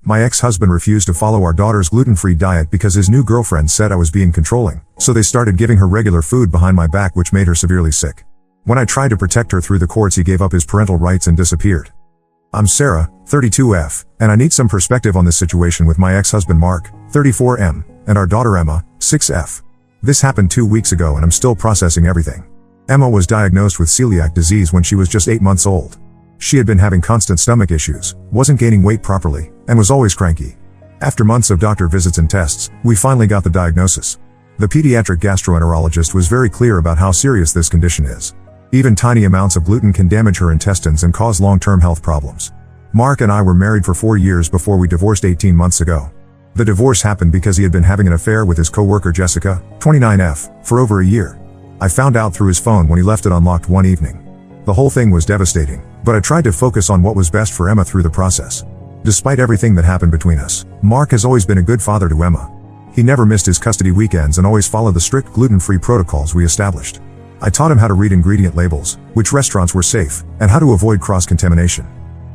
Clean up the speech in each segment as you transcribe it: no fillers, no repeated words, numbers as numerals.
My ex-husband refused to follow our daughter's gluten-free diet because his new girlfriend said I was being controlling, so they started giving her regular food behind my back, which made her severely sick. When I tried to protect her through the courts, he gave up his parental rights and disappeared. I'm Sarah, 32F, and I need some perspective on this situation with my ex-husband Mark, 34M, and our daughter Emma, 6F. This happened 2 weeks ago and I'm still processing everything. Emma was diagnosed with celiac disease when she was just 8 months old. She had been having constant stomach issues, wasn't gaining weight properly, and was always cranky. After months of doctor visits and tests, we finally got the diagnosis. The pediatric gastroenterologist was very clear about how serious this condition is. Even tiny amounts of gluten can damage her intestines and cause long-term health problems. Mark and I were married for 4 years before we divorced 18 months ago. The divorce happened because he had been having an affair with his co-worker Jessica, 29F, for over a year. I found out through his phone when he left it unlocked one evening. The whole thing was devastating, but I tried to focus on what was best for Emma through the process. Despite everything that happened between us, Mark has always been a good father to Emma. He never missed his custody weekends and always followed the strict gluten-free protocols we established. I taught him how to read ingredient labels, which restaurants were safe, and how to avoid cross-contamination.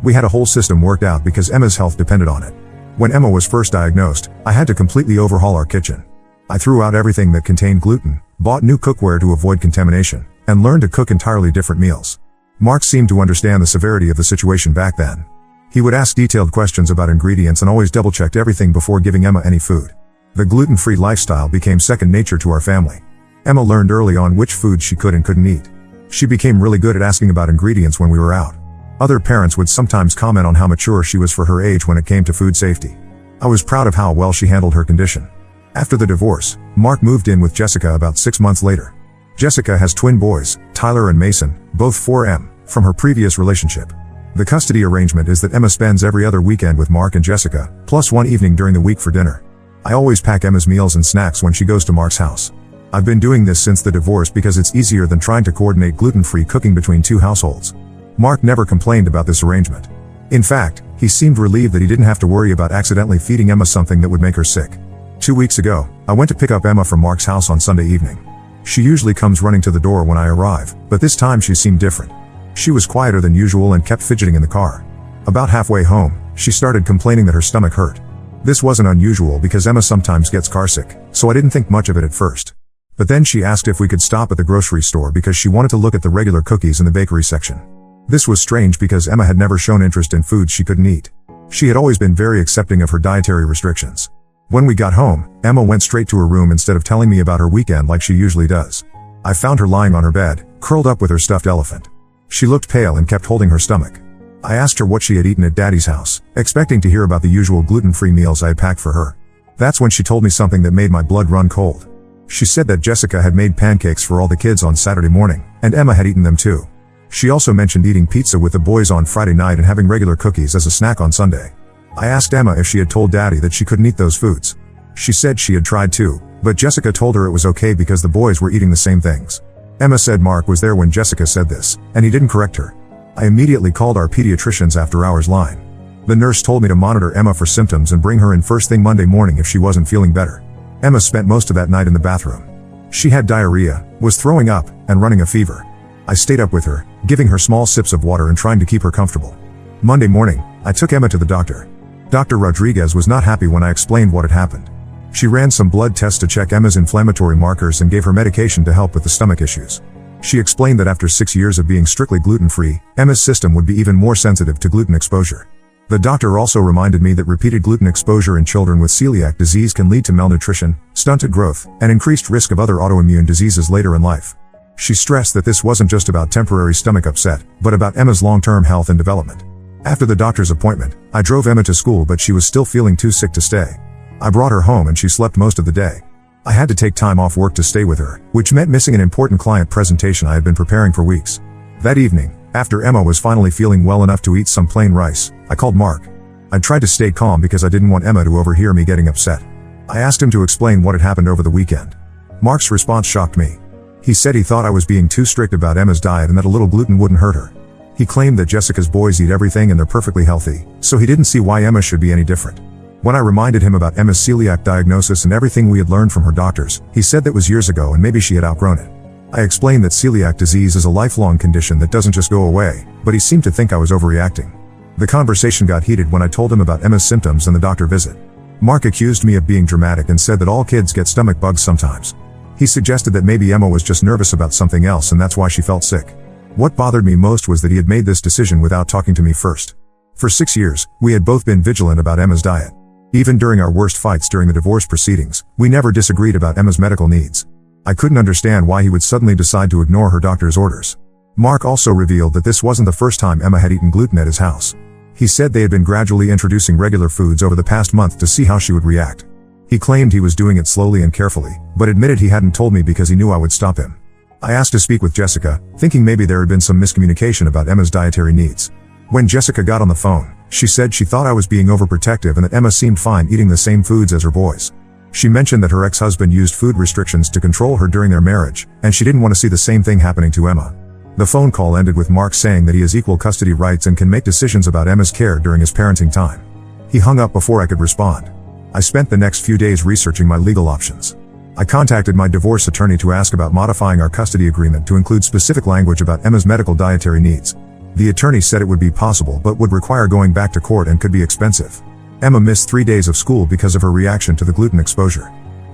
We had a whole system worked out because Emma's health depended on it. When Emma was first diagnosed, I had to completely overhaul our kitchen. I threw out everything that contained gluten, bought new cookware to avoid contamination, and learned to cook entirely different meals. Mark seemed to understand the severity of the situation back then. He would ask detailed questions about ingredients and always double-checked everything before giving Emma any food. The gluten-free lifestyle became second nature to our family. Emma learned early on which foods she could and couldn't eat. She became really good at asking about ingredients when we were out. Other parents would sometimes comment on how mature she was for her age when it came to food safety. I was proud of how well she handled her condition. After the divorce, Mark moved in with Jessica about 6 months later. Jessica has twin boys, Tyler and Mason, both 4M, from her previous relationship. The custody arrangement is that Emma spends every other weekend with Mark and Jessica, plus one evening during the week for dinner. I always pack Emma's meals and snacks when she goes to Mark's house. I've been doing this since the divorce because it's easier than trying to coordinate gluten-free cooking between two households. Mark never complained about this arrangement. In fact, he seemed relieved that he didn't have to worry about accidentally feeding Emma something that would make her sick. 2 weeks ago, I went to pick up Emma from Mark's house on Sunday evening. She usually comes running to the door when I arrive, but this time she seemed different. She was quieter than usual and kept fidgeting in the car. About halfway home, she started complaining that her stomach hurt. This wasn't unusual because Emma sometimes gets carsick, so I didn't think much of it at first. But then she asked if we could stop at the grocery store because she wanted to look at the regular cookies in the bakery section. This was strange because Emma had never shown interest in foods she couldn't eat. She had always been very accepting of her dietary restrictions. When we got home, Emma went straight to her room instead of telling me about her weekend like she usually does. I found her lying on her bed, curled up with her stuffed elephant. She looked pale and kept holding her stomach. I asked her what she had eaten at Daddy's house, expecting to hear about the usual gluten-free meals I had packed for her. That's when she told me something that made my blood run cold. She said that Jessica had made pancakes for all the kids on Saturday morning, and Emma had eaten them too. She also mentioned eating pizza with the boys on Friday night and having regular cookies as a snack on Sunday. I asked Emma if she had told Daddy that she couldn't eat those foods. She said she had tried too, but Jessica told her it was okay because the boys were eating the same things. Emma said Mark was there when Jessica said this, and he didn't correct her. I immediately called our pediatrician's after-hours line. The nurse told me to monitor Emma for symptoms and bring her in first thing Monday morning if she wasn't feeling better. Emma spent most of that night in the bathroom. She had diarrhea, was throwing up, and running a fever. I stayed up with her, giving her small sips of water and trying to keep her comfortable. Monday morning, I took Emma to the doctor. Dr. Rodriguez was not happy when I explained what had happened. She ran some blood tests to check Emma's inflammatory markers and gave her medication to help with the stomach issues. She explained that after 6 years of being strictly gluten-free, Emma's system would be even more sensitive to gluten exposure. The doctor also reminded me that repeated gluten exposure in children with celiac disease can lead to malnutrition, stunted growth, and increased risk of other autoimmune diseases later in life. She stressed that this wasn't just about temporary stomach upset, but about Emma's long-term health and development. After the doctor's appointment, I drove Emma to school, but she was still feeling too sick to stay. I brought her home and she slept most of the day. I had to take time off work to stay with her, which meant missing an important client presentation I had been preparing for weeks. That evening, after Emma was finally feeling well enough to eat some plain rice, I called Mark. I tried to stay calm because I didn't want Emma to overhear me getting upset. I asked him to explain what had happened over the weekend. Mark's response shocked me. He said he thought I was being too strict about Emma's diet and that a little gluten wouldn't hurt her. He claimed that Jessica's boys eat everything and they're perfectly healthy, so he didn't see why Emma should be any different. When I reminded him about Emma's celiac diagnosis and everything we had learned from her doctors, he said that was years ago and maybe she had outgrown it. I explained that celiac disease is a lifelong condition that doesn't just go away, but he seemed to think I was overreacting. The conversation got heated when I told him about Emma's symptoms and the doctor visit. Mark accused me of being dramatic and said that all kids get stomach bugs sometimes. He suggested that maybe Emma was just nervous about something else and that's why she felt sick. What bothered me most was that he had made this decision without talking to me first. For 6 years, we had both been vigilant about Emma's diet. Even during our worst fights during the divorce proceedings, we never disagreed about Emma's medical needs. I couldn't understand why he would suddenly decide to ignore her doctor's orders. Mark also revealed that this wasn't the first time Emma had eaten gluten at his house. He said they had been gradually introducing regular foods over the past month to see how she would react. He claimed he was doing it slowly and carefully, but admitted he hadn't told me because he knew I would stop him. I asked to speak with Jessica, thinking maybe there had been some miscommunication about Emma's dietary needs. When Jessica got on the phone, she said she thought I was being overprotective and that Emma seemed fine eating the same foods as her boys. She mentioned that her ex-husband used food restrictions to control her during their marriage, and she didn't want to see the same thing happening to Emma. The phone call ended with Mark saying that he has equal custody rights and can make decisions about Emma's care during his parenting time. He hung up before I could respond. I spent the next few days researching my legal options. I contacted my divorce attorney to ask about modifying our custody agreement to include specific language about Emma's medical dietary needs. The attorney said it would be possible but would require going back to court and could be expensive. Emma missed 3 days of school because of her reaction to the gluten exposure.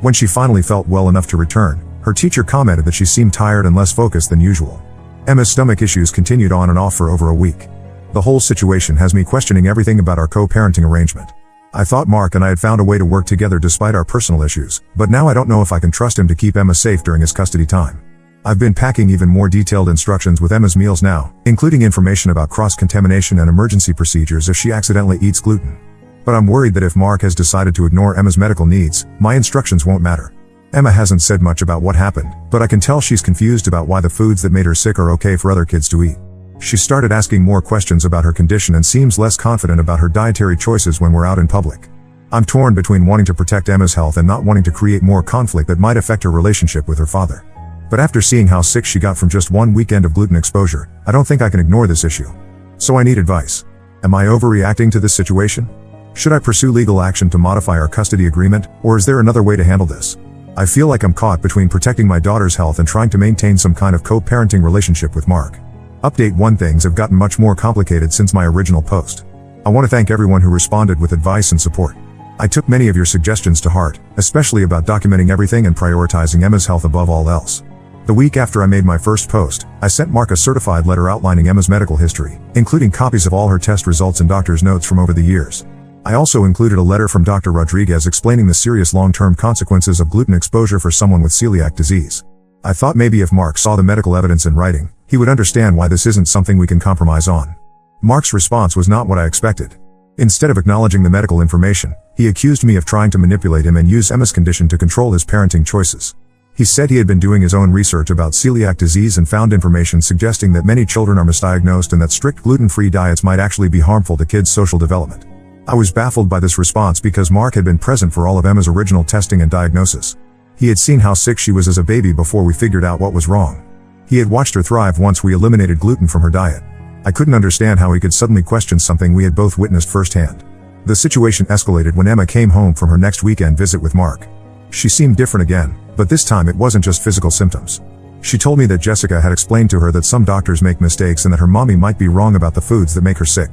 When she finally felt well enough to return, her teacher commented that she seemed tired and less focused than usual. Emma's stomach issues continued on and off for over a week. The whole situation has me questioning everything about our co-parenting arrangement. I thought Mark and I had found a way to work together despite our personal issues, but now I don't know if I can trust him to keep Emma safe during his custody time. I've been packing even more detailed instructions with Emma's meals now, including information about cross-contamination and emergency procedures if she accidentally eats gluten. But I'm worried that if Mark has decided to ignore Emma's medical needs, my instructions won't matter. Emma hasn't said much about what happened, but I can tell she's confused about why the foods that made her sick are okay for other kids to eat. She started asking more questions about her condition and seems less confident about her dietary choices when we're out in public. I'm torn between wanting to protect Emma's health and not wanting to create more conflict that might affect her relationship with her father. But after seeing how sick she got from just one weekend of gluten exposure, I don't think I can ignore this issue. So I need advice. Am I overreacting to this situation? Should I pursue legal action to modify our custody agreement, or is there another way to handle this? I feel like I'm caught between protecting my daughter's health and trying to maintain some kind of co-parenting relationship with Mark. Update 1: Things have gotten much more complicated since my original post. I want to thank everyone who responded with advice and support. I took many of your suggestions to heart, especially about documenting everything and prioritizing Emma's health above all else. The week after I made my first post, I sent Mark a certified letter outlining Emma's medical history, including copies of all her test results and doctor's notes from over the years. I also included a letter from Dr. Rodriguez explaining the serious long-term consequences of gluten exposure for someone with celiac disease. I thought maybe if Mark saw the medical evidence in writing, he would understand why this isn't something we can compromise on. Mark's response was not what I expected. Instead of acknowledging the medical information, he accused me of trying to manipulate him and use Emma's condition to control his parenting choices. He said he had been doing his own research about celiac disease and found information suggesting that many children are misdiagnosed and that strict gluten-free diets might actually be harmful to kids' social development. I was baffled by this response because Mark had been present for all of Emma's original testing and diagnosis. He had seen how sick she was as a baby before we figured out what was wrong. He had watched her thrive once we eliminated gluten from her diet. I couldn't understand how he could suddenly question something we had both witnessed firsthand. The situation escalated when Emma came home from her next weekend visit with Mark. She seemed different again, but this time it wasn't just physical symptoms. She told me that Jessica had explained to her that some doctors make mistakes and that her mommy might be wrong about the foods that make her sick.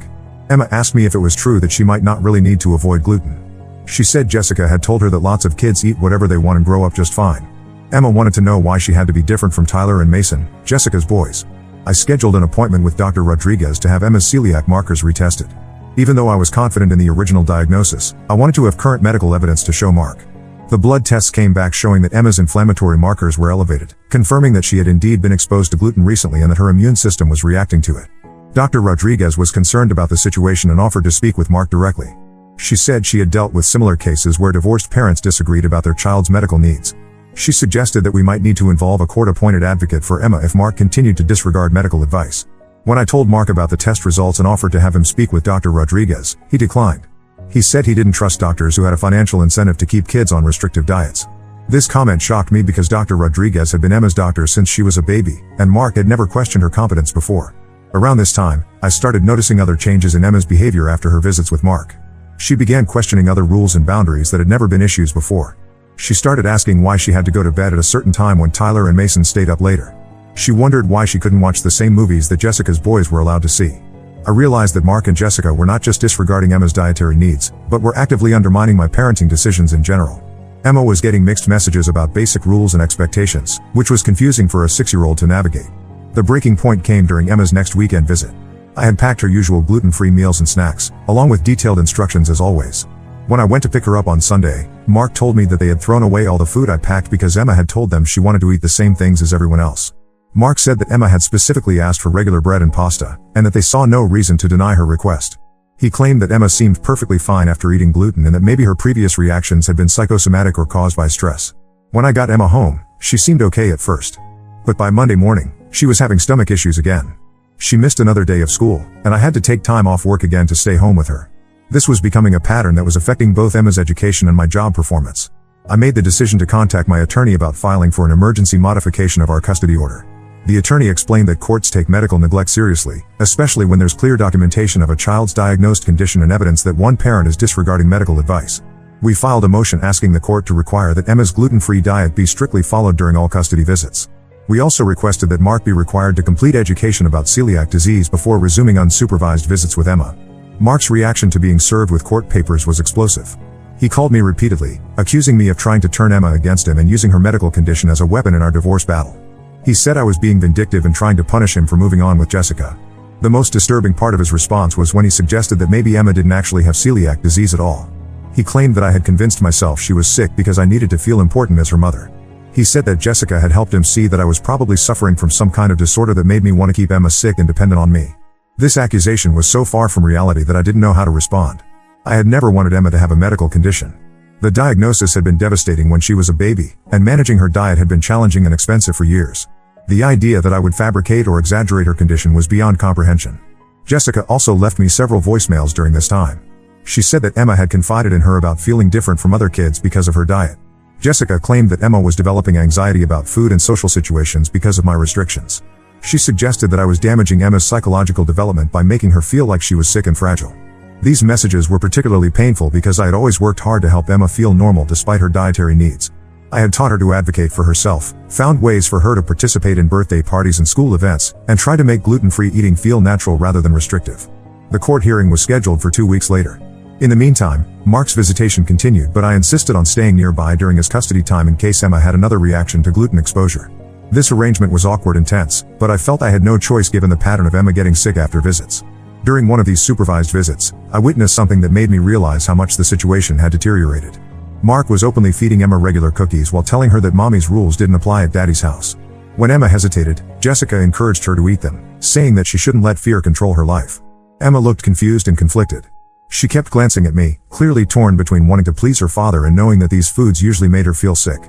Emma asked me if it was true that she might not really need to avoid gluten. She said Jessica had told her that lots of kids eat whatever they want and grow up just fine. Emma wanted to know why she had to be different from Tyler and Mason, Jessica's boys. I scheduled an appointment with Dr. Rodriguez to have Emma's celiac markers retested. Even though I was confident in the original diagnosis, I wanted to have current medical evidence to show Mark. The blood tests came back showing that Emma's inflammatory markers were elevated, confirming that she had indeed been exposed to gluten recently and that her immune system was reacting to it. Dr. Rodriguez was concerned about the situation and offered to speak with Mark directly. She said she had dealt with similar cases where divorced parents disagreed about their child's medical needs. She suggested that we might need to involve a court-appointed advocate for Emma if Mark continued to disregard medical advice. When I told Mark about the test results and offered to have him speak with Dr. Rodriguez, he declined. He said he didn't trust doctors who had a financial incentive to keep kids on restrictive diets. This comment shocked me because Dr. Rodriguez had been Emma's doctor since she was a baby, and Mark had never questioned her competence before. Around this time, I started noticing other changes in Emma's behavior after her visits with Mark. She began questioning other rules and boundaries that had never been issues before. She started asking why she had to go to bed at a certain time when Tyler and Mason stayed up later. She wondered why she couldn't watch the same movies that Jessica's boys were allowed to see. I realized that Mark and Jessica were not just disregarding Emma's dietary needs, but were actively undermining my parenting decisions in general. Emma was getting mixed messages about basic rules and expectations, which was confusing for a 6-year-old to navigate. The breaking point came during Emma's next weekend visit. I had packed her usual gluten-free meals and snacks, along with detailed instructions as always. When I went to pick her up on Sunday, Mark told me that they had thrown away all the food I packed because Emma had told them she wanted to eat the same things as everyone else. Mark said that Emma had specifically asked for regular bread and pasta, and that they saw no reason to deny her request. He claimed that Emma seemed perfectly fine after eating gluten and that maybe her previous reactions had been psychosomatic or caused by stress. When I got Emma home, she seemed okay at first. But by Monday morning, she was having stomach issues again. She missed another day of school, and I had to take time off work again to stay home with her. This was becoming a pattern that was affecting both Emma's education and my job performance. I made the decision to contact my attorney about filing for an emergency modification of our custody order. The attorney explained that courts take medical neglect seriously, especially when there's clear documentation of a child's diagnosed condition and evidence that one parent is disregarding medical advice. We filed a motion asking the court to require that Emma's gluten-free diet be strictly followed during all custody visits. We also requested that Mark be required to complete education about celiac disease before resuming unsupervised visits with Emma. Mark's reaction to being served with court papers was explosive. He called me repeatedly, accusing me of trying to turn Emma against him and using her medical condition as a weapon in our divorce battle. He said I was being vindictive and trying to punish him for moving on with Jessica. The most disturbing part of his response was when he suggested that maybe Emma didn't actually have celiac disease at all. He claimed that I had convinced myself she was sick because I needed to feel important as her mother. He said that Jessica had helped him see that I was probably suffering from some kind of disorder that made me want to keep Emma sick and dependent on me. This accusation was so far from reality that I didn't know how to respond. I had never wanted Emma to have a medical condition. The diagnosis had been devastating when she was a baby, and managing her diet had been challenging and expensive for years. The idea that I would fabricate or exaggerate her condition was beyond comprehension. Jessica also left me several voicemails during this time. She said that Emma had confided in her about feeling different from other kids because of her diet. Jessica claimed that Emma was developing anxiety about food and social situations because of my restrictions. She suggested that I was damaging Emma's psychological development by making her feel like she was sick and fragile. These messages were particularly painful because I had always worked hard to help Emma feel normal despite her dietary needs. I had taught her to advocate for herself, found ways for her to participate in birthday parties and school events, and tried to make gluten-free eating feel natural rather than restrictive. The court hearing was scheduled for 2 weeks later. In the meantime, Mark's visitation continued, but I insisted on staying nearby during his custody time in case Emma had another reaction to gluten exposure. This arrangement was awkward and tense, but I felt I had no choice given the pattern of Emma getting sick after visits. During one of these supervised visits, I witnessed something that made me realize how much the situation had deteriorated. Mark was openly feeding Emma regular cookies while telling her that mommy's rules didn't apply at daddy's house. When Emma hesitated, Jessica encouraged her to eat them, saying that she shouldn't let fear control her life. Emma looked confused and conflicted. She kept glancing at me, clearly torn between wanting to please her father and knowing that these foods usually made her feel sick.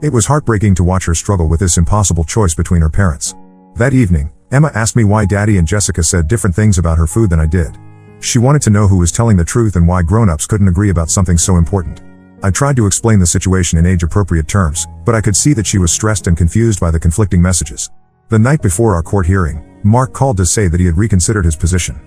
It was heartbreaking to watch her struggle with this impossible choice between her parents. That evening, Emma asked me why Daddy and Jessica said different things about her food than I did. She wanted to know who was telling the truth and why grown-ups couldn't agree about something so important. I tried to explain the situation in age-appropriate terms, but I could see that she was stressed and confused by the conflicting messages. The night before our court hearing, Mark called to say that he had reconsidered his position.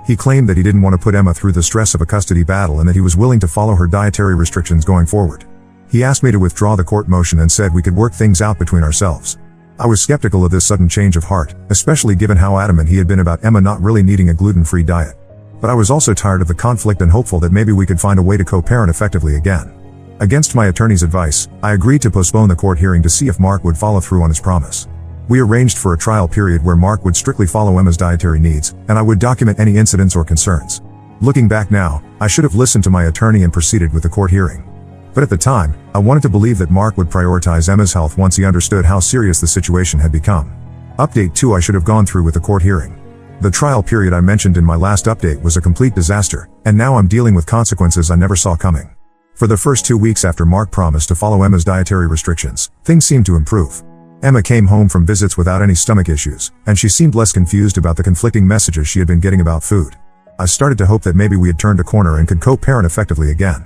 He claimed that he didn't want to put Emma through the stress of a custody battle and that he was willing to follow her dietary restrictions going forward. He asked me to withdraw the court motion and said we could work things out between ourselves. I was skeptical of this sudden change of heart, especially given how adamant he had been about Emma not really needing a gluten-free diet. But I was also tired of the conflict and hopeful that maybe we could find a way to co-parent effectively again. Against my attorney's advice, I agreed to postpone the court hearing to see if Mark would follow through on his promise. We arranged for a trial period where Mark would strictly follow Emma's dietary needs, and I would document any incidents or concerns. Looking back now, I should have listened to my attorney and proceeded with the court hearing. But at the time, I wanted to believe that Mark would prioritize Emma's health once he understood how serious the situation had become. Update 2: I should have gone through with the court hearing. The trial period I mentioned in my last update was a complete disaster, and now I'm dealing with consequences I never saw coming. For the first 2 weeks after Mark promised to follow Emma's dietary restrictions, things seemed to improve. Emma came home from visits without any stomach issues, and she seemed less confused about the conflicting messages she had been getting about food. I started to hope that maybe we had turned a corner and could co-parent effectively again.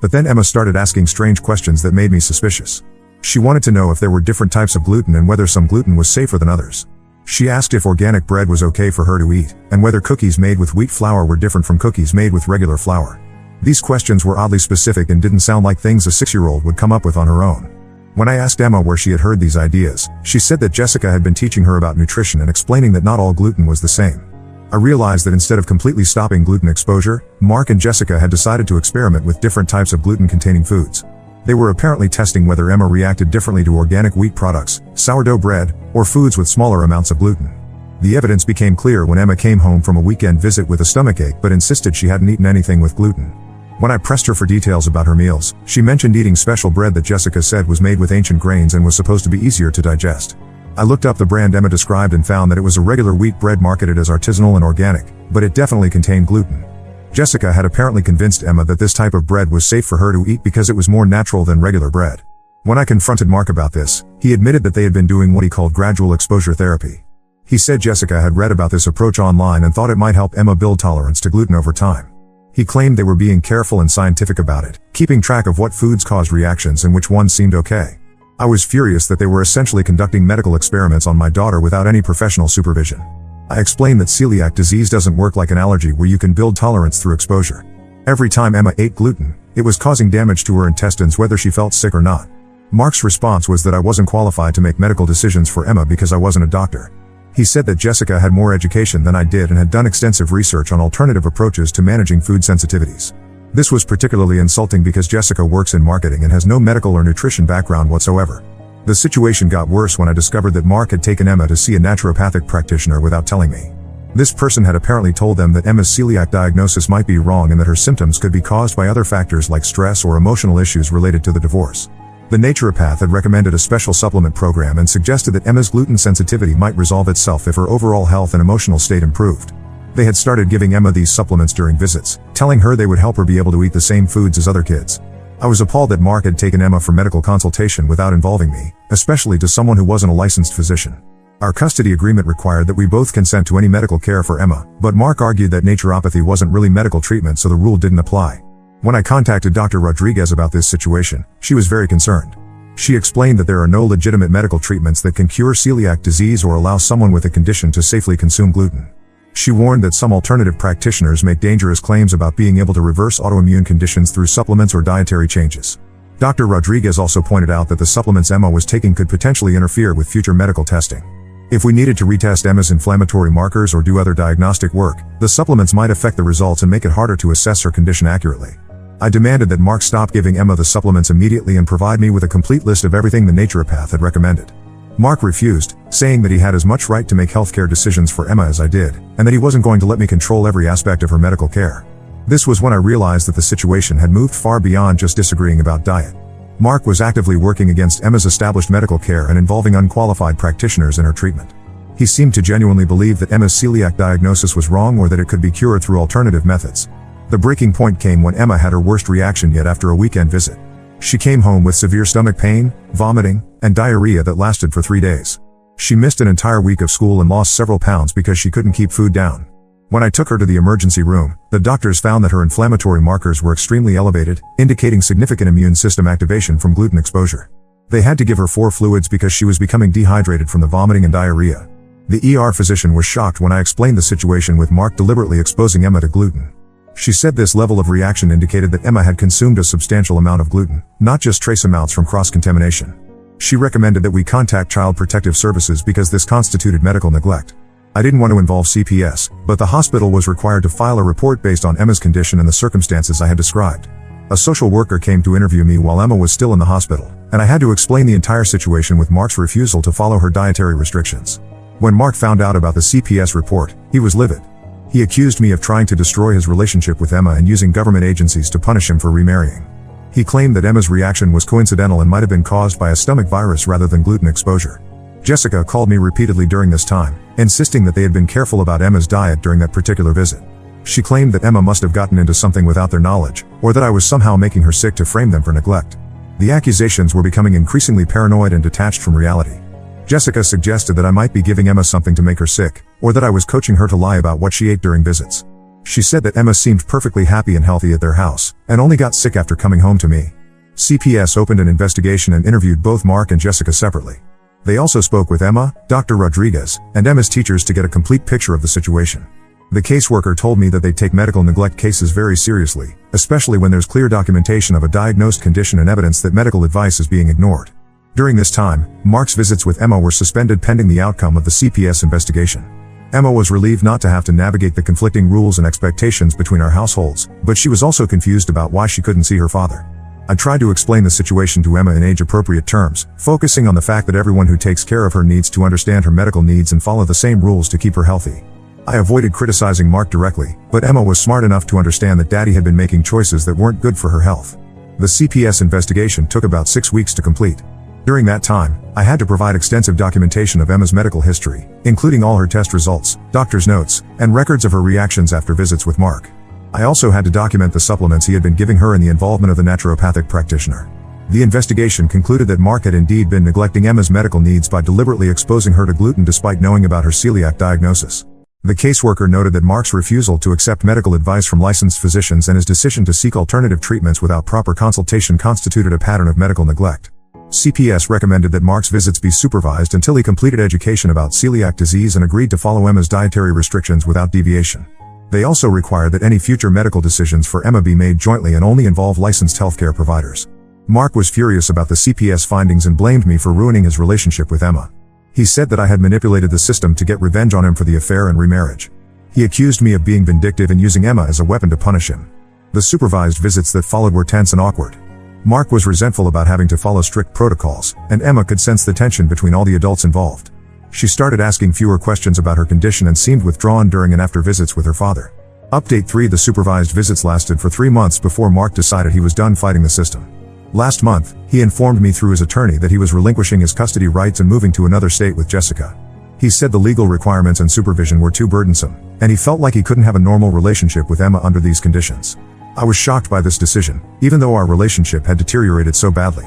But then Emma started asking strange questions that made me suspicious. She wanted to know if there were different types of gluten and whether some gluten was safer than others. She asked if organic bread was okay for her to eat, and whether cookies made with wheat flour were different from cookies made with regular flour. These questions were oddly specific and didn't sound like things a 6-year-old would come up with on her own. When I asked Emma where she had heard these ideas, she said that Jessica had been teaching her about nutrition and explaining that not all gluten was the same. I realized that instead of completely stopping gluten exposure, Mark and Jessica had decided to experiment with different types of gluten-containing foods. They were apparently testing whether Emma reacted differently to organic wheat products, sourdough bread, or foods with smaller amounts of gluten. The evidence became clear when Emma came home from a weekend visit with a stomachache but insisted she hadn't eaten anything with gluten. When I pressed her for details about her meals, she mentioned eating special bread that Jessica said was made with ancient grains and was supposed to be easier to digest. I looked up the brand Emma described and found that it was a regular wheat bread marketed as artisanal and organic, but it definitely contained gluten. Jessica had apparently convinced Emma that this type of bread was safe for her to eat because it was more natural than regular bread. When I confronted Mark about this, he admitted that they had been doing what he called gradual exposure therapy. He said Jessica had read about this approach online and thought it might help Emma build tolerance to gluten over time. He claimed they were being careful and scientific about it, keeping track of what foods caused reactions and which ones seemed okay. I was furious that they were essentially conducting medical experiments on my daughter without any professional supervision. I explained that celiac disease doesn't work like an allergy where you can build tolerance through exposure. Every time Emma ate gluten, it was causing damage to her intestines whether she felt sick or not. Mark's response was that I wasn't qualified to make medical decisions for Emma because I wasn't a doctor. He said that Jessica had more education than I did and had done extensive research on alternative approaches to managing food sensitivities. This was particularly insulting because Jessica works in marketing and has no medical or nutrition background whatsoever. The situation got worse when I discovered that Mark had taken Emma to see a naturopathic practitioner without telling me. This person had apparently told them that Emma's celiac diagnosis might be wrong and that her symptoms could be caused by other factors like stress or emotional issues related to the divorce. The naturopath had recommended a special supplement program and suggested that Emma's gluten sensitivity might resolve itself if her overall health and emotional state improved. They had started giving Emma these supplements during visits, telling her they would help her be able to eat the same foods as other kids. I was appalled that Mark had taken Emma for medical consultation without involving me, especially to someone who wasn't a licensed physician. Our custody agreement required that we both consent to any medical care for Emma, but Mark argued that naturopathy wasn't really medical treatment so the rule didn't apply. When I contacted Dr. Rodriguez about this situation, she was very concerned. She explained that there are no legitimate medical treatments that can cure celiac disease or allow someone with a condition to safely consume gluten. She warned that some alternative practitioners make dangerous claims about being able to reverse autoimmune conditions through supplements or dietary changes. Dr. Rodriguez also pointed out that the supplements Emma was taking could potentially interfere with future medical testing. If we needed to retest Emma's inflammatory markers or do other diagnostic work, the supplements might affect the results and make it harder to assess her condition accurately. I demanded that Mark stop giving Emma the supplements immediately and provide me with a complete list of everything the naturopath had recommended. Mark refused, saying that he had as much right to make healthcare decisions for Emma as I did, and that he wasn't going to let me control every aspect of her medical care. This was when I realized that the situation had moved far beyond just disagreeing about diet. Mark was actively working against Emma's established medical care and involving unqualified practitioners in her treatment. He seemed to genuinely believe that Emma's celiac diagnosis was wrong or that it could be cured through alternative methods. The breaking point came when Emma had her worst reaction yet after a weekend visit. She came home with severe stomach pain, vomiting, and diarrhea that lasted for 3 days. She missed an entire week of school and lost several pounds because she couldn't keep food down. When I took her to the emergency room, the doctors found that her inflammatory markers were extremely elevated, indicating significant immune system activation from gluten exposure. They had to give her 4 fluids because she was becoming dehydrated from the vomiting and diarrhea. The ER physician was shocked when I explained the situation with Mark deliberately exposing Emma to gluten. She said this level of reaction indicated that Emma had consumed a substantial amount of gluten, not just trace amounts from cross-contamination. She recommended that we contact Child Protective Services because this constituted medical neglect. I didn't want to involve CPS, but the hospital was required to file a report based on Emma's condition and the circumstances I had described. A social worker came to interview me while Emma was still in the hospital, and I had to explain the entire situation with Mark's refusal to follow her dietary restrictions. When Mark found out about the CPS report, he was livid. He accused me of trying to destroy his relationship with Emma and using government agencies to punish him for remarrying. He claimed that Emma's reaction was coincidental and might have been caused by a stomach virus rather than gluten exposure. Jessica called me repeatedly during this time, insisting that they had been careful about Emma's diet during that particular visit. She claimed that Emma must have gotten into something without their knowledge, or that I was somehow making her sick to frame them for neglect. The accusations were becoming increasingly paranoid and detached from reality. Jessica suggested that I might be giving Emma something to make her sick, or that I was coaching her to lie about what she ate during visits. She said that Emma seemed perfectly happy and healthy at their house, and only got sick after coming home to me. CPS opened an investigation and interviewed both Mark and Jessica separately. They also spoke with Emma, Dr. Rodriguez, and Emma's teachers to get a complete picture of the situation. The caseworker told me that they take medical neglect cases very seriously, especially when there's clear documentation of a diagnosed condition and evidence that medical advice is being ignored. During this time, Mark's visits with Emma were suspended pending the outcome of the CPS investigation. Emma was relieved not to have to navigate the conflicting rules and expectations between our households, but she was also confused about why she couldn't see her father. I tried to explain the situation to Emma in age-appropriate terms, focusing on the fact that everyone who takes care of her needs to understand her medical needs and follow the same rules to keep her healthy. I avoided criticizing Mark directly, but Emma was smart enough to understand that Daddy had been making choices that weren't good for her health. The CPS investigation took about 6 weeks to complete. During that time, I had to provide extensive documentation of Emma's medical history, including all her test results, doctor's notes, and records of her reactions after visits with Mark. I also had to document the supplements he had been giving her and the involvement of the naturopathic practitioner. The investigation concluded that Mark had indeed been neglecting Emma's medical needs by deliberately exposing her to gluten despite knowing about her celiac diagnosis. The caseworker noted that Mark's refusal to accept medical advice from licensed physicians and his decision to seek alternative treatments without proper consultation constituted a pattern of medical neglect. CPS recommended that Mark's visits be supervised until he completed education about celiac disease and agreed to follow Emma's dietary restrictions without deviation. They also required that any future medical decisions for Emma be made jointly and only involve licensed healthcare providers. Mark was furious about the CPS findings and blamed me for ruining his relationship with Emma. He said that I had manipulated the system to get revenge on him for the affair and remarriage. He accused me of being vindictive and using Emma as a weapon to punish him. The supervised visits that followed were tense and awkward. Mark was resentful about having to follow strict protocols, and Emma could sense the tension between all the adults involved. She started asking fewer questions about her condition and seemed withdrawn during and after visits with her father. Update 3: The supervised visits lasted for 3 months before Mark decided he was done fighting the system. Last month, he informed me through his attorney that he was relinquishing his custody rights and moving to another state with Jessica. He said the legal requirements and supervision were too burdensome, and he felt like he couldn't have a normal relationship with Emma under these conditions. I was shocked by this decision, even though our relationship had deteriorated so badly.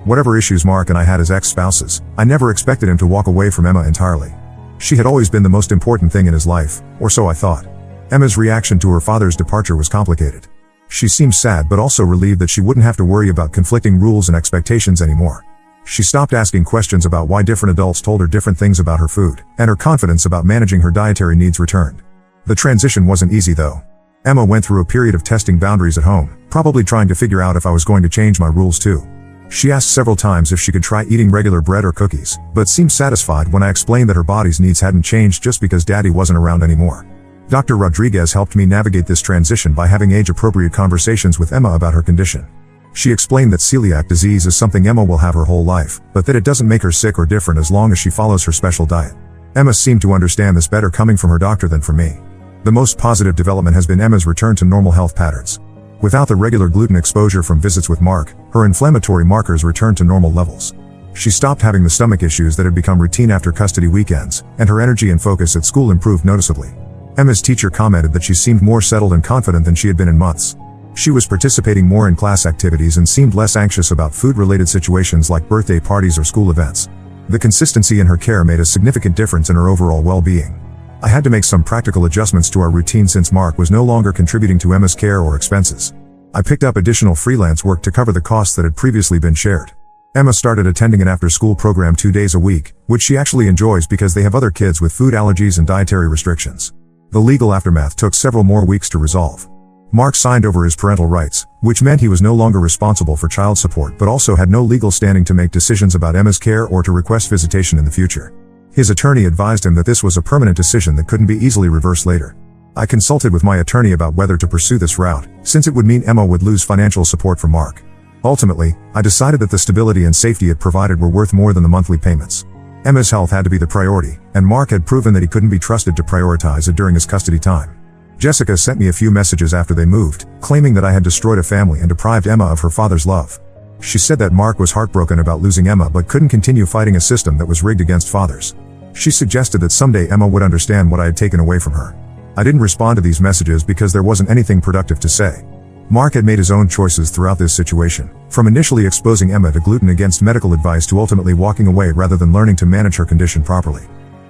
Whatever issues Mark and I had as ex-spouses, I never expected him to walk away from Emma entirely. She had always been the most important thing in his life, or so I thought. Emma's reaction to her father's departure was complicated. She seemed sad but also relieved that she wouldn't have to worry about conflicting rules and expectations anymore. She stopped asking questions about why different adults told her different things about her food, and her confidence about managing her dietary needs returned. The transition wasn't easy though. Emma went through a period of testing boundaries at home, probably trying to figure out if I was going to change my rules too. She asked several times if she could try eating regular bread or cookies, but seemed satisfied when I explained that her body's needs hadn't changed just because Daddy wasn't around anymore. Dr. Rodriguez helped me navigate this transition by having age-appropriate conversations with Emma about her condition. She explained that celiac disease is something Emma will have her whole life, but that it doesn't make her sick or different as long as she follows her special diet. Emma seemed to understand this better coming from her doctor than from me. The most positive development has been Emma's return to normal health patterns. Without the regular gluten exposure from visits with Mark, her inflammatory markers returned to normal levels. She stopped having the stomach issues that had become routine after custody weekends, and her energy and focus at school improved noticeably. Emma's teacher commented that she seemed more settled and confident than she had been in months. She was participating more in class activities and seemed less anxious about food-related situations like birthday parties or school events. The consistency in her care made a significant difference in her overall well-being. I had to make some practical adjustments to our routine since Mark was no longer contributing to Emma's care or expenses. I picked up additional freelance work to cover the costs that had previously been shared. Emma started attending an after-school program 2 days a week, which she actually enjoys because they have other kids with food allergies and dietary restrictions. The legal aftermath took several more weeks to resolve. Mark signed over his parental rights, which meant he was no longer responsible for child support but also had no legal standing to make decisions about Emma's care or to request visitation in the future. His attorney advised him that this was a permanent decision that couldn't be easily reversed later. I consulted with my attorney about whether to pursue this route, since it would mean Emma would lose financial support from Mark. Ultimately, I decided that the stability and safety it provided were worth more than the monthly payments. Emma's health had to be the priority, and Mark had proven that he couldn't be trusted to prioritize it during his custody time. Jessica sent me a few messages after they moved, claiming that I had destroyed a family and deprived Emma of her father's love. She said that Mark was heartbroken about losing Emma but couldn't continue fighting a system that was rigged against fathers. She suggested that someday Emma would understand what I had taken away from her. I didn't respond to these messages because there wasn't anything productive to say. Mark had made his own choices throughout this situation, from initially exposing Emma to gluten against medical advice to ultimately walking away rather than learning to manage her condition properly.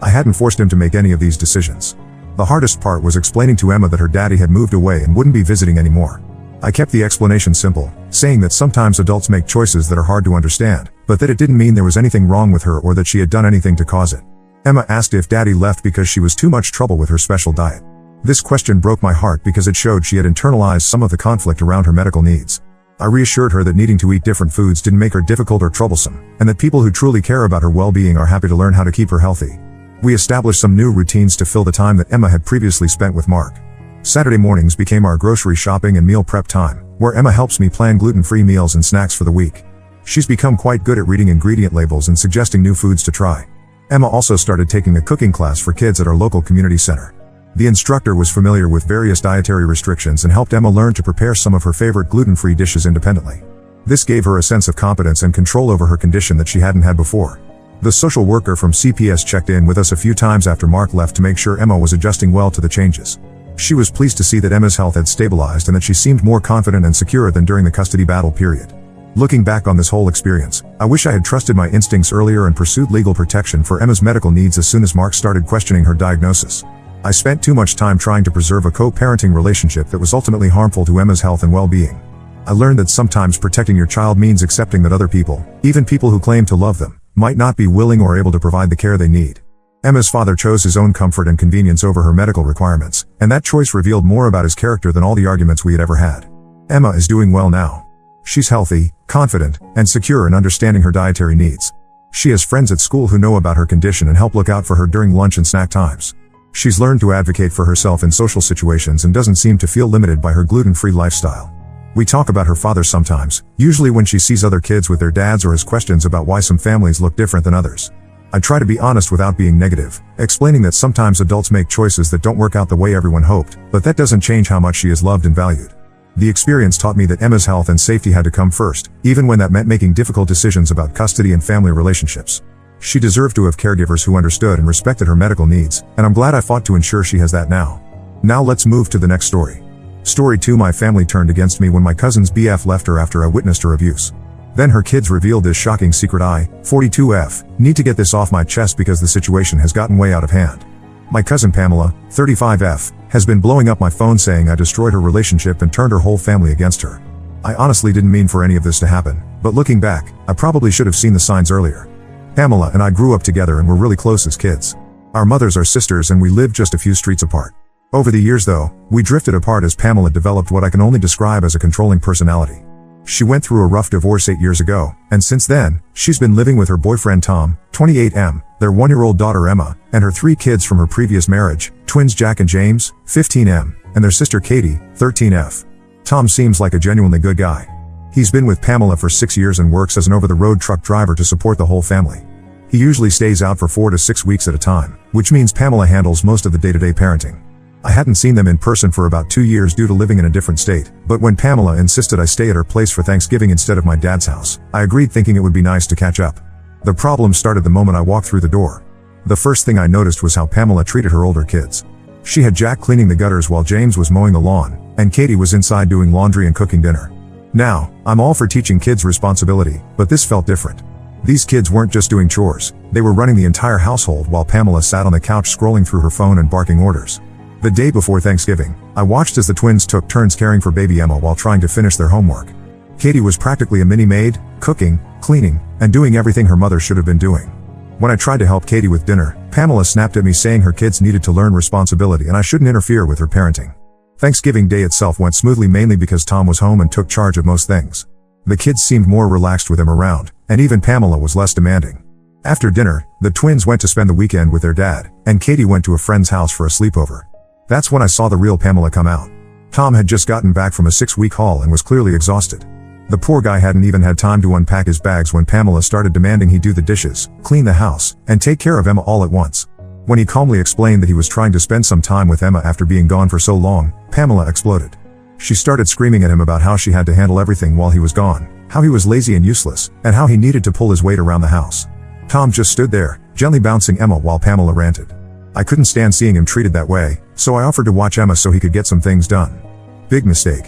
I hadn't forced him to make any of these decisions. The hardest part was explaining to Emma that her daddy had moved away and wouldn't be visiting anymore. I kept the explanation simple, saying that sometimes adults make choices that are hard to understand, but that it didn't mean there was anything wrong with her or that she had done anything to cause it. Emma asked if Daddy left because she was too much trouble with her special diet. This question broke my heart because it showed she had internalized some of the conflict around her medical needs. I reassured her that needing to eat different foods didn't make her difficult or troublesome, and that people who truly care about her well-being are happy to learn how to keep her healthy. We established some new routines to fill the time that Emma had previously spent with Mark. Saturday mornings became our grocery shopping and meal prep time, where Emma helps me plan gluten-free meals and snacks for the week. She's become quite good at reading ingredient labels and suggesting new foods to try. Emma also started taking a cooking class for kids at our local community center. The instructor was familiar with various dietary restrictions and helped Emma learn to prepare some of her favorite gluten-free dishes independently. This gave her a sense of competence and control over her condition that she hadn't had before. The social worker from CPS checked in with us a few times after Mark left to make sure Emma was adjusting well to the changes. She was pleased to see that Emma's health had stabilized and that she seemed more confident and secure than during the custody battle period. Looking back on this whole experience, I wish I had trusted my instincts earlier and pursued legal protection for Emma's medical needs as soon as Mark started questioning her diagnosis. I spent too much time trying to preserve a co-parenting relationship that was ultimately harmful to Emma's health and well-being. I learned that sometimes protecting your child means accepting that other people, even people who claim to love them, might not be willing or able to provide the care they need. Emma's father chose his own comfort and convenience over her medical requirements, and that choice revealed more about his character than all the arguments we had ever had. Emma is doing well now. She's healthy, confident, and secure in understanding her dietary needs. She has friends at school who know about her condition and help look out for her during lunch and snack times. She's learned to advocate for herself in social situations and doesn't seem to feel limited by her gluten-free lifestyle. We talk about her father sometimes, usually when she sees other kids with their dads or has questions about why some families look different than others. I try to be honest without being negative, explaining that sometimes adults make choices that don't work out the way everyone hoped, but that doesn't change how much she is loved and valued. The experience taught me that Emma's health and safety had to come first, even when that meant making difficult decisions about custody and family relationships. She deserved to have caregivers who understood and respected her medical needs, and I'm glad I fought to ensure she has that now. Now let's move to the next story. Story 2. My family turned against me when my cousin's BF left her after I witnessed her abuse. Then her kids revealed this shocking secret. I, 42F, need to get this off my chest because the situation has gotten way out of hand. My cousin Pamela, 35F, has been blowing up my phone saying I destroyed her relationship and turned her whole family against her. I honestly didn't mean for any of this to happen, but looking back, I probably should have seen the signs earlier. Pamela and I grew up together and were really close as kids. Our mothers are sisters and we lived just a few streets apart. Over the years though, we drifted apart as Pamela developed what I can only describe as a controlling personality. She went through a rough divorce 8 years ago, and since then, she's been living with her boyfriend Tom, 28M, their 1-year-old daughter Emma, and her 3 kids from her previous marriage, twins Jack and James, 15M, and their sister Katie, 13F. Tom seems like a genuinely good guy. He's been with Pamela for 6 years and works as an over-the-road truck driver to support the whole family. He usually stays out for 4 to 6 weeks at a time, which means Pamela handles most of the day-to-day parenting. I hadn't seen them in person for about 2 years due to living in a different state, but when Pamela insisted I stay at her place for Thanksgiving instead of my dad's house, I agreed thinking it would be nice to catch up. The problem started the moment I walked through the door. The first thing I noticed was how Pamela treated her older kids. She had Jack cleaning the gutters while James was mowing the lawn, and Katie was inside doing laundry and cooking dinner. Now, I'm all for teaching kids responsibility, but this felt different. These kids weren't just doing chores, they were running the entire household while Pamela sat on the couch scrolling through her phone and barking orders. The day before Thanksgiving, I watched as the twins took turns caring for baby Emma while trying to finish their homework. Katie was practically a mini-maid, cooking, cleaning, and doing everything her mother should have been doing. When I tried to help Katie with dinner, Pamela snapped at me saying her kids needed to learn responsibility and I shouldn't interfere with her parenting. Thanksgiving Day itself went smoothly mainly because Tom was home and took charge of most things. The kids seemed more relaxed with him around, and even Pamela was less demanding. After dinner, the twins went to spend the weekend with their dad, and Katie went to a friend's house for a sleepover. That's when I saw the real Pamela come out. Tom had just gotten back from a 6-week haul and was clearly exhausted. The poor guy hadn't even had time to unpack his bags when Pamela started demanding he do the dishes, clean the house, and take care of Emma all at once. When he calmly explained that he was trying to spend some time with Emma after being gone for so long, Pamela exploded. She started screaming at him about how she had to handle everything while he was gone, how he was lazy and useless, and how he needed to pull his weight around the house. Tom just stood there, gently bouncing Emma while Pamela ranted. I couldn't stand seeing him treated that way, so I offered to watch Emma so he could get some things done. Big mistake.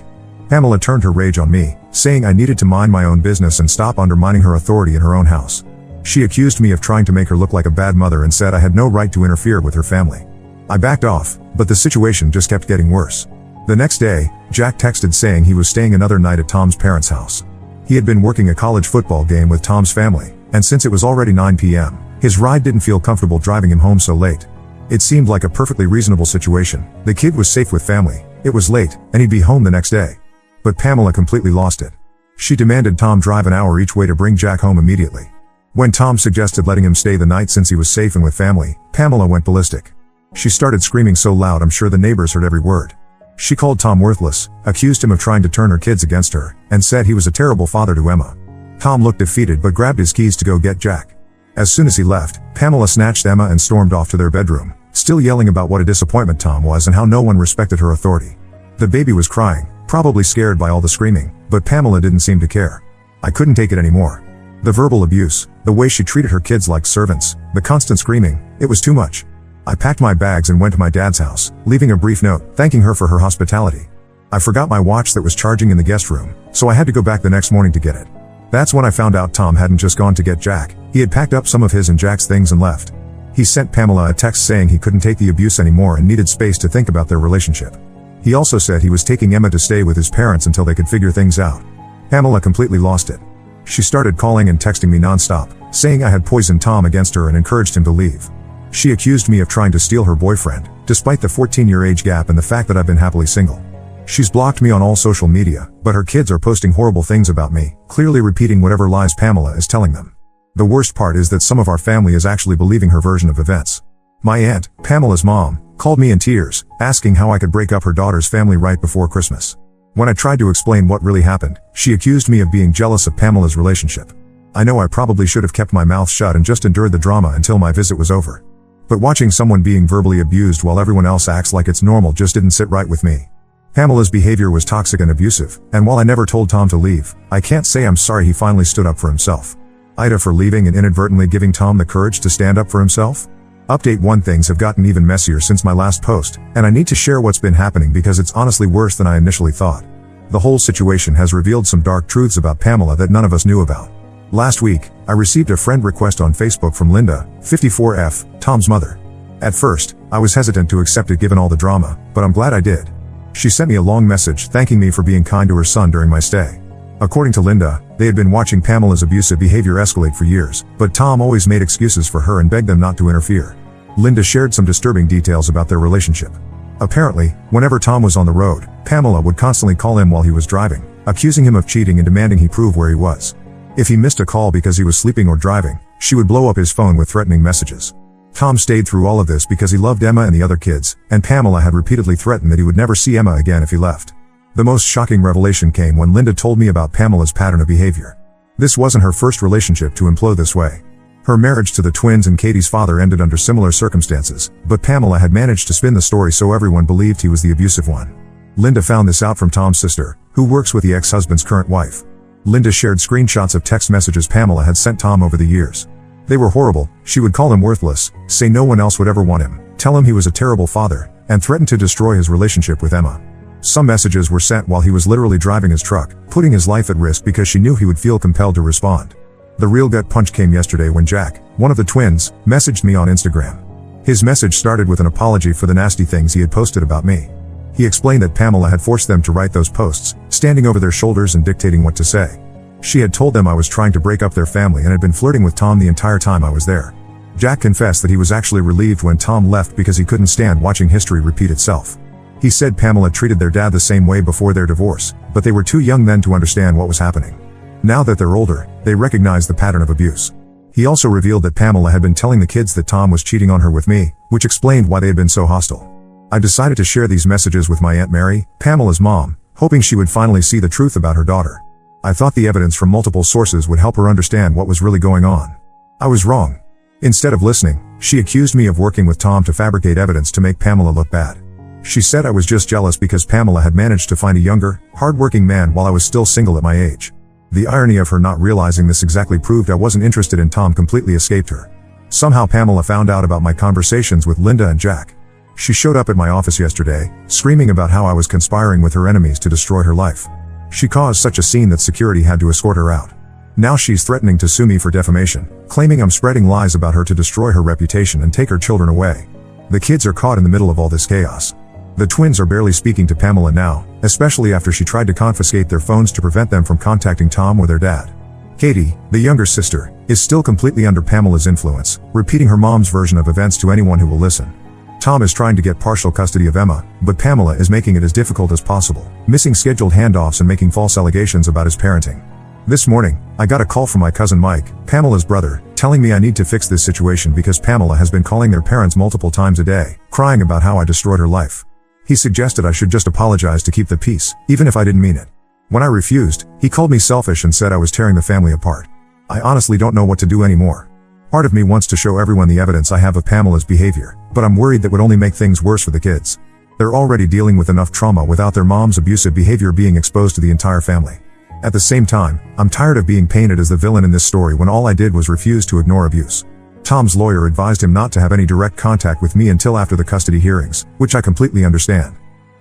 Pamela turned her rage on me, saying I needed to mind my own business and stop undermining her authority in her own house. She accused me of trying to make her look like a bad mother and said I had no right to interfere with her family. I backed off, but the situation just kept getting worse. The next day, Jack texted saying he was staying another night at Tom's parents' house. He had been working a college football game with Tom's family, and since it was already 9 p.m., his ride didn't feel comfortable driving him home so late. It seemed like a perfectly reasonable situation. The kid was safe with family, it was late, and he'd be home the next day. But Pamela completely lost it. She demanded Tom drive an hour each way to bring Jack home immediately. When Tom suggested letting him stay the night since he was safe and with family, Pamela went ballistic. She started screaming so loud I'm sure the neighbors heard every word. She called Tom worthless, accused him of trying to turn her kids against her, and said he was a terrible father to Emma. Tom looked defeated but grabbed his keys to go get Jack. As soon as he left, Pamela snatched Emma and stormed off to their bedroom, still yelling about what a disappointment Tom was and how no one respected her authority. The baby was crying, probably scared by all the screaming, but Pamela didn't seem to care. I couldn't take it anymore. The verbal abuse, the way she treated her kids like servants, the constant screaming, it was too much. I packed my bags and went to my dad's house, leaving a brief note, thanking her for her hospitality. I forgot my watch that was charging in the guest room, so I had to go back the next morning to get it. That's when I found out Tom hadn't just gone to get Jack, he had packed up some of his and Jack's things and left. He sent Pamela a text saying he couldn't take the abuse anymore and needed space to think about their relationship. He also said he was taking Emma to stay with his parents until they could figure things out. Pamela completely lost it. She started calling and texting me non-stop, saying I had poisoned Tom against her and encouraged him to leave. She accused me of trying to steal her boyfriend, despite the 14-year age gap and the fact that I've been happily single. She's blocked me on all social media, but her kids are posting horrible things about me, clearly repeating whatever lies Pamela is telling them. The worst part is that some of our family is actually believing her version of events. My aunt, Pamela's mom, called me in tears, asking how I could break up her daughter's family right before Christmas. When I tried to explain what really happened, she accused me of being jealous of Pamela's relationship. I know I probably should have kept my mouth shut and just endured the drama until my visit was over. But watching someone being verbally abused while everyone else acts like it's normal just didn't sit right with me. Pamela's behavior was toxic and abusive, and while I never told Tom to leave, I can't say I'm sorry he finally stood up for himself. Ida for leaving and inadvertently giving Tom the courage to stand up for himself? Update 1: Things have gotten even messier since my last post, and I need to share what's been happening because it's honestly worse than I initially thought. The whole situation has revealed some dark truths about Pamela that none of us knew about. Last week, I received a friend request on Facebook from Linda, 54F, Tom's mother. At first, I was hesitant to accept it given all the drama, but I'm glad I did. She sent me a long message thanking me for being kind to her son during my stay. According to Linda, they had been watching Pamela's abusive behavior escalate for years, but Tom always made excuses for her and begged them not to interfere. Linda shared some disturbing details about their relationship. Apparently, whenever Tom was on the road, Pamela would constantly call him while he was driving, accusing him of cheating and demanding he prove where he was. If he missed a call because he was sleeping or driving, she would blow up his phone with threatening messages. Tom stayed through all of this because he loved Emma and the other kids, and Pamela had repeatedly threatened that he would never see Emma again if he left. The most shocking revelation came when Linda told me about Pamela's pattern of behavior. This wasn't her first relationship to implode this way. Her marriage to the twins and Katie's father ended under similar circumstances, but Pamela had managed to spin the story so everyone believed he was the abusive one. Linda found this out from Tom's sister, who works with the ex-husband's current wife. Linda shared screenshots of text messages Pamela had sent Tom over the years. They were horrible. She would call him worthless, say no one else would ever want him, tell him he was a terrible father, and threaten to destroy his relationship with Emma. Some messages were sent while he was literally driving his truck, putting his life at risk because she knew he would feel compelled to respond. The real gut punch came yesterday when Jack, one of the twins, messaged me on Instagram. His message started with an apology for the nasty things he had posted about me. He explained that Pamela had forced them to write those posts, standing over their shoulders and dictating what to say. She had told them I was trying to break up their family and had been flirting with Tom the entire time I was there. Jack confessed that he was actually relieved when Tom left because he couldn't stand watching history repeat itself. He said Pamela treated their dad the same way before their divorce, but they were too young then to understand what was happening. Now that they're older, they recognize the pattern of abuse. He also revealed that Pamela had been telling the kids that Tom was cheating on her with me, which explained why they had been so hostile. I decided to share these messages with my Aunt Mary, Pamela's mom, hoping she would finally see the truth about her daughter. I thought the evidence from multiple sources would help her understand what was really going on. I was wrong. Instead of listening, she accused me of working with Tom to fabricate evidence to make Pamela look bad. She said I was just jealous because Pamela had managed to find a younger, hard-working man while I was still single at my age. The irony of her not realizing this exactly proved I wasn't interested in Tom completely escaped her. Somehow Pamela found out about my conversations with Linda and Jack. She showed up at my office yesterday, screaming about how I was conspiring with her enemies to destroy her life. She caused such a scene that security had to escort her out. Now she's threatening to sue me for defamation, claiming I'm spreading lies about her to destroy her reputation and take her children away. The kids are caught in the middle of all this chaos. The twins are barely speaking to Pamela now, especially after she tried to confiscate their phones to prevent them from contacting Tom or their dad. Katie, the younger sister, is still completely under Pamela's influence, repeating her mom's version of events to anyone who will listen. Tom is trying to get partial custody of Emma, but Pamela is making it as difficult as possible, missing scheduled handoffs and making false allegations about his parenting. This morning, I got a call from my cousin Mike, Pamela's brother, telling me I need to fix this situation because Pamela has been calling their parents multiple times a day, crying about how I destroyed her life. He suggested I should just apologize to keep the peace, even if I didn't mean it. When I refused, he called me selfish and said I was tearing the family apart. I honestly don't know what to do anymore. Part of me wants to show everyone the evidence I have of Pamela's behavior, but I'm worried that would only make things worse for the kids. They're already dealing with enough trauma without their mom's abusive behavior being exposed to the entire family. At the same time, I'm tired of being painted as the villain in this story when all I did was refuse to ignore abuse. Tom's lawyer advised him not to have any direct contact with me until after the custody hearings, which I completely understand.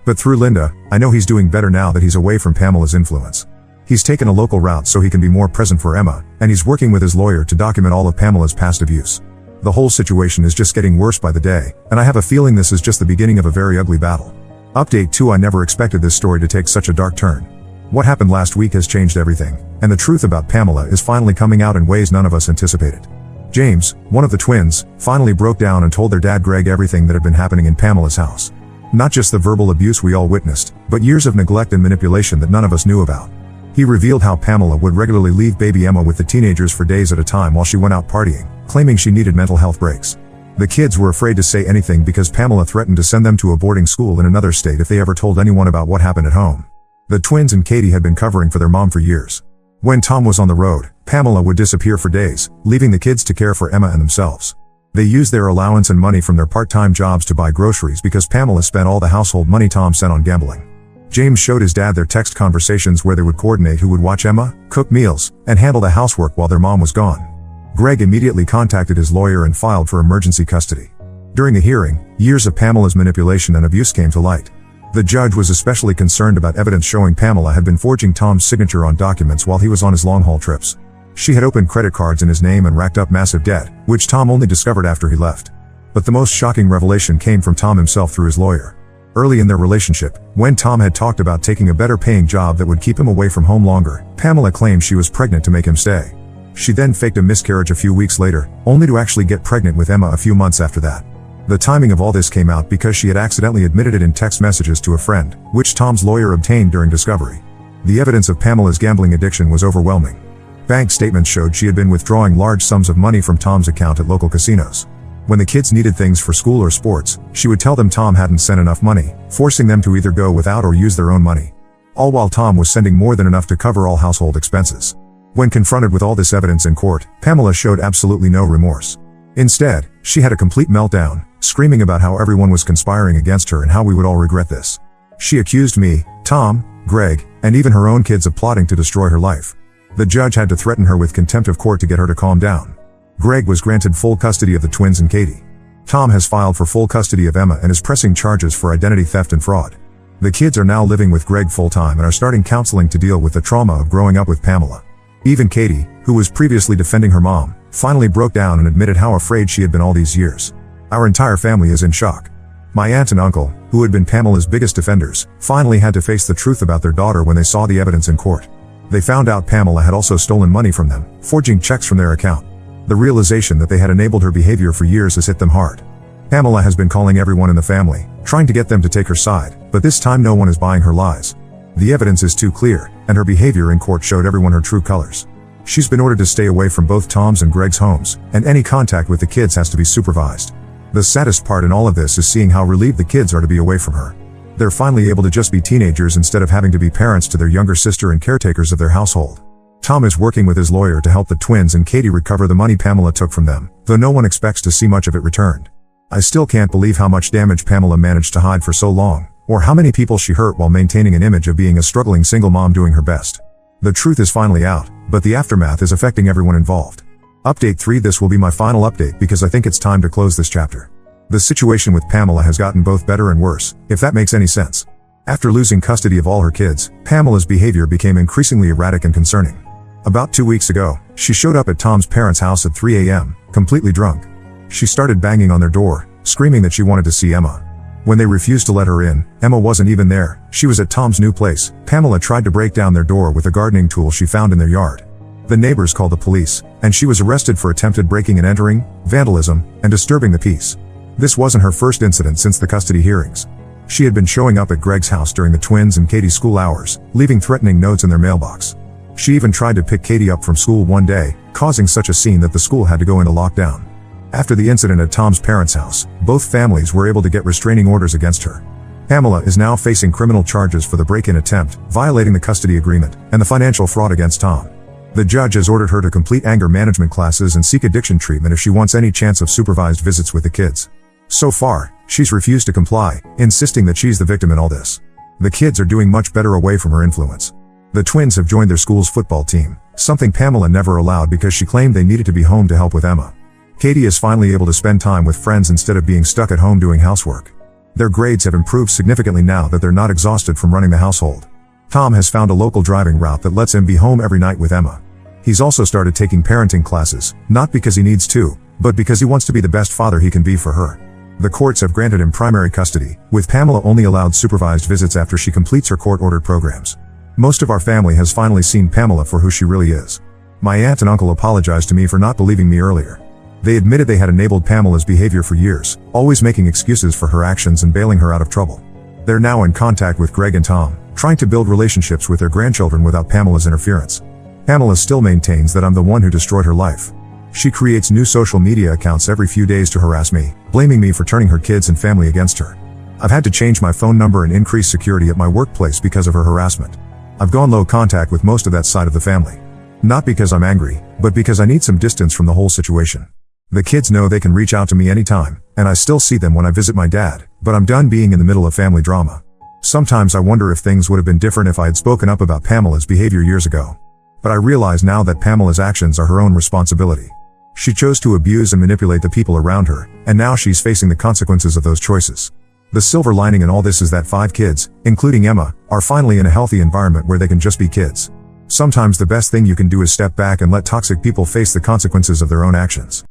But through Linda, I know he's doing better now that he's away from Pamela's influence. He's taken a local route so he can be more present for Emma, and he's working with his lawyer to document all of Pamela's past abuse. The whole situation is just getting worse by the day, and I have a feeling this is just the beginning of a very ugly battle. Update 2: I never expected this story to take such a dark turn. What happened last week has changed everything, and the truth about Pamela is finally coming out in ways none of us anticipated. James, one of the twins, finally broke down and told their dad Greg everything that had been happening in Pamela's house. Not just the verbal abuse we all witnessed, but years of neglect and manipulation that none of us knew about. He revealed how Pamela would regularly leave baby Emma with the teenagers for days at a time while she went out partying, claiming she needed mental health breaks. The kids were afraid to say anything because Pamela threatened to send them to a boarding school in another state if they ever told anyone about what happened at home. The twins and Katie had been covering for their mom for years. When Tom was on the road, Pamela would disappear for days, leaving the kids to care for Emma and themselves. They used their allowance and money from their part-time jobs to buy groceries because Pamela spent all the household money Tom sent on gambling. James showed his dad their text conversations where they would coordinate who would watch Emma, cook meals, and handle the housework while their mom was gone. Greg immediately contacted his lawyer and filed for emergency custody. During the hearing, years of Pamela's manipulation and abuse came to light. The judge was especially concerned about evidence showing Pamela had been forging Tom's signature on documents while he was on his long-haul trips. She had opened credit cards in his name and racked up massive debt, which Tom only discovered after he left. But the most shocking revelation came from Tom himself through his lawyer. Early in their relationship, when Tom had talked about taking a better-paying job that would keep him away from home longer, Pamela claimed she was pregnant to make him stay. She then faked a miscarriage a few weeks later, only to actually get pregnant with Emma a few months after that. The timing of all this came out because she had accidentally admitted it in text messages to a friend, which Tom's lawyer obtained during discovery. The evidence of Pamela's gambling addiction was overwhelming. Bank statements showed she had been withdrawing large sums of money from Tom's account at local casinos. When the kids needed things for school or sports, she would tell them Tom hadn't sent enough money, forcing them to either go without or use their own money. All while Tom was sending more than enough to cover all household expenses. When confronted with all this evidence in court, Pamela showed absolutely no remorse. Instead, she had a complete meltdown, screaming about how everyone was conspiring against her and how we would all regret this. She accused me, Tom, Greg, and even her own kids of plotting to destroy her life. The judge had to threaten her with contempt of court to get her to calm down. Greg was granted full custody of the twins and Katie. Tom has filed for full custody of Emma and is pressing charges for identity theft and fraud. The kids are now living with Greg full-time and are starting counseling to deal with the trauma of growing up with Pamela. Even Katie, who was previously defending her mom, finally broke down and admitted how afraid she had been all these years. Our entire family is in shock. My aunt and uncle, who had been Pamela's biggest defenders, finally had to face the truth about their daughter when they saw the evidence in court. They found out Pamela had also stolen money from them, forging checks from their account. The realization that they had enabled her behavior for years has hit them hard. Pamela has been calling everyone in the family, trying to get them to take her side, but this time no one is buying her lies. The evidence is too clear, and her behavior in court showed everyone her true colors. She's been ordered to stay away from both Tom's and Greg's homes, and any contact with the kids has to be supervised. The saddest part in all of this is seeing how relieved the kids are to be away from her. They're finally able to just be teenagers instead of having to be parents to their younger sister and caretakers of their household. Tom is working with his lawyer to help the twins and Katie recover the money Pamela took from them, though no one expects to see much of it returned. I still can't believe how much damage Pamela managed to hide for so long, or how many people she hurt while maintaining an image of being a struggling single mom doing her best. The truth is finally out, but the aftermath is affecting everyone involved. Update 3: This will be my final update because I think it's time to close this chapter. The situation with Pamela has gotten both better and worse, if that makes any sense. After losing custody of all her kids, Pamela's behavior became increasingly erratic and concerning. About 2 weeks ago, she showed up at Tom's parents' house at 3 a.m., completely drunk. She started banging on their door, screaming that she wanted to see Emma. When they refused to let her in, Emma wasn't even there. She was at Tom's new place. Pamela tried to break down their door with a gardening tool she found in their yard. The neighbors called the police, and she was arrested for attempted breaking and entering, vandalism, and disturbing the peace. This wasn't her first incident since the custody hearings. She had been showing up at Greg's house during the twins' and Katie's school hours, leaving threatening notes in their mailbox. She even tried to pick Katie up from school one day, causing such a scene that the school had to go into lockdown. After the incident at Tom's parents' house, both families were able to get restraining orders against her. Pamela is now facing criminal charges for the break-in attempt, violating the custody agreement, and the financial fraud against Tom. The judge has ordered her to complete anger management classes and seek addiction treatment if she wants any chance of supervised visits with the kids. So far, she's refused to comply, insisting that she's the victim in all this. The kids are doing much better away from her influence. The twins have joined their school's football team, something Pamela never allowed because she claimed they needed to be home to help with Emma. Katie is finally able to spend time with friends instead of being stuck at home doing housework. Their grades have improved significantly now that they're not exhausted from running the household. Tom has found a local driving route that lets him be home every night with Emma. He's also started taking parenting classes, not because he needs to, but because he wants to be the best father he can be for her. The courts have granted him primary custody, with Pamela only allowed supervised visits after she completes her court-ordered programs. Most of our family has finally seen Pamela for who she really is. My aunt and uncle apologized to me for not believing me earlier. They admitted they had enabled Pamela's behavior for years, always making excuses for her actions and bailing her out of trouble. They're now in contact with Greg and Tom, trying to build relationships with their grandchildren without Pamela's interference. Pamela still maintains that I'm the one who destroyed her life. She creates new social media accounts every few days to harass me, blaming me for turning her kids and family against her. I've had to change my phone number and increase security at my workplace because of her harassment. I've gone low contact with most of that side of the family. Not because I'm angry, but because I need some distance from the whole situation. The kids know they can reach out to me anytime, and I still see them when I visit my dad, but I'm done being in the middle of family drama. Sometimes I wonder if things would have been different if I had spoken up about Pamela's behavior years ago. But I realize now that Pamela's actions are her own responsibility. She chose to abuse and manipulate the people around her, and now she's facing the consequences of those choices. The silver lining in all this is that 5 kids, including Emma, are finally in a healthy environment where they can just be kids. Sometimes the best thing you can do is step back and let toxic people face the consequences of their own actions.